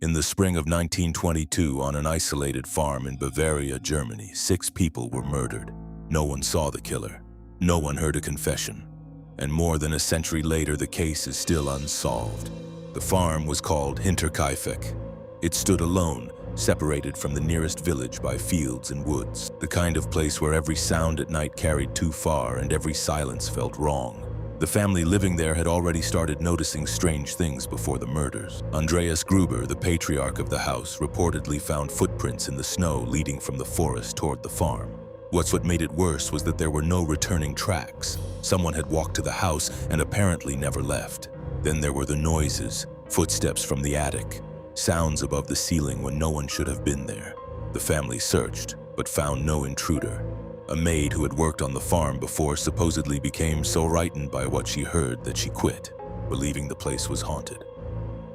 In the spring of 1922, on an isolated farm in Bavaria, Germany, 6 people were murdered. No one saw the killer. No one heard a confession. And more than a century later, the case is still unsolved. The farm was called Hinterkaifeck. It stood alone, separated from the nearest village by fields and woods, the kind of place where every sound at night carried too far and every silence felt wrong. The family living there had already started noticing strange things before the murders. Andreas Gruber, the patriarch of the house, reportedly found footprints in the snow leading from the forest toward the farm. What made it worse was that there were no returning tracks. Someone had walked to the house and apparently never left. Then there were the noises, footsteps from the attic, sounds above the ceiling when no one should have been there. The family searched, but found no intruder. A maid who had worked on the farm before supposedly became so frightened by what she heard that she quit, believing the place was haunted.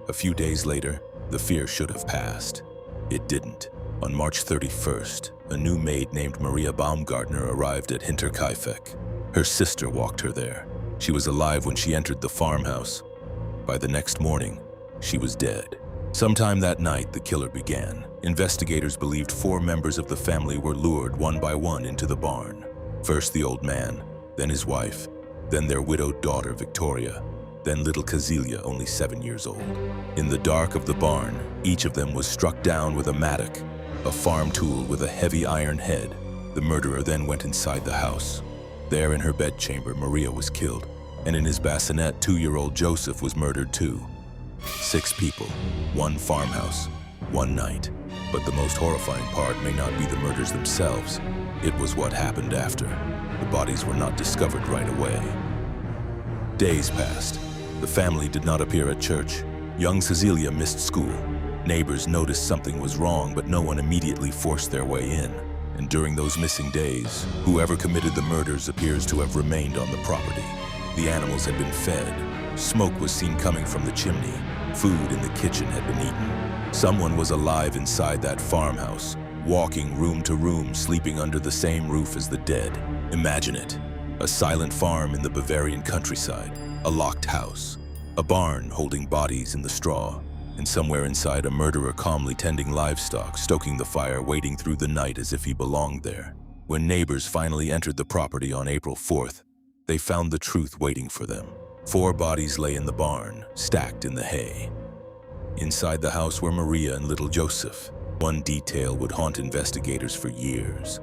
A few days later, the fear should have passed. It didn't. On March 31st, a new maid named Maria Baumgartner arrived at Hinterkaifeck. Her sister walked her there. She was alive when she entered the farmhouse. By the next morning, she was dead. Sometime that night, the killer began. Investigators believed 4 members of the family were lured one by one into the barn. First the old man, then his wife, then their widowed daughter Victoria, then little Kazilia, only 7 years old. In the dark of the barn, each of them was struck down with a mattock, a farm tool with a heavy iron head. The murderer then went inside the house. There in her bedchamber, Maria was killed, and in his bassinet, 2-year-old Joseph was murdered too. 6 people, 1 farmhouse, 1 night. But the most horrifying part may not be the murders themselves. It was what happened after. The bodies were not discovered right away. Days passed. The family did not appear at church. Young Cecilia missed school. Neighbors noticed something was wrong, but no one immediately forced their way in. And during those missing days, whoever committed the murders appears to have remained on the property. The animals had been fed. Smoke was seen coming from the chimney. Food in the kitchen had been eaten. Someone was alive inside that farmhouse, walking room to room, sleeping under the same roof as the dead. Imagine it. A silent farm in the Bavarian countryside. A locked house. A barn holding bodies in the straw. And somewhere inside, a murderer calmly tending livestock, stoking the fire, waiting through the night as if he belonged there. When neighbors finally entered the property on April 4th, they found the truth waiting for them. 4 bodies lay in the barn, stacked in the hay. Inside the house were Maria and little Joseph. One detail would haunt investigators for years.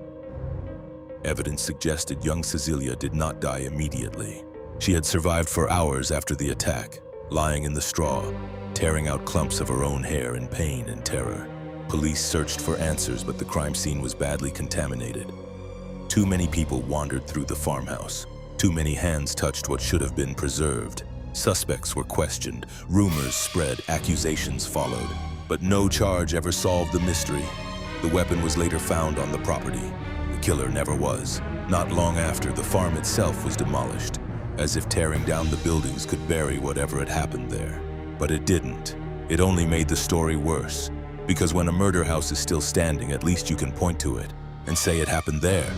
Evidence suggested young Cecilia did not die immediately. She had survived for hours after the attack, lying in the straw, tearing out clumps of her own hair in pain and terror. Police searched for answers, but the crime scene was badly contaminated. Too many people wandered through the farmhouse. Too many hands touched what should have been preserved. Suspects were questioned, rumors spread, accusations followed. But no charge ever solved the mystery. The weapon was later found on the property. The killer never was. Not long after, the farm itself was demolished, as if tearing down the buildings could bury whatever had happened there. But it didn't. It only made the story worse. Because when a murder house is still standing, at least you can point to it and say it happened there.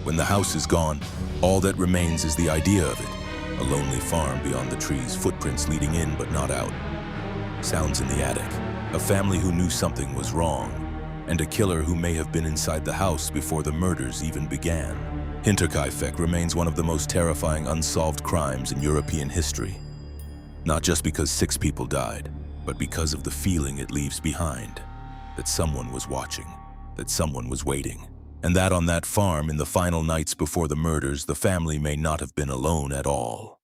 When the house is gone, all that remains is the idea of it. A lonely farm beyond the trees, footprints leading in but not out. Sounds in the attic. A family who knew something was wrong. And a killer who may have been inside the house before the murders even began. Hinterkaifeck remains one of the most terrifying unsolved crimes in European history. Not just because 6 people died, but because of the feeling it leaves behind. That someone was watching, that someone was waiting. And that on that farm, in the final nights before the murders, the family may not have been alone at all.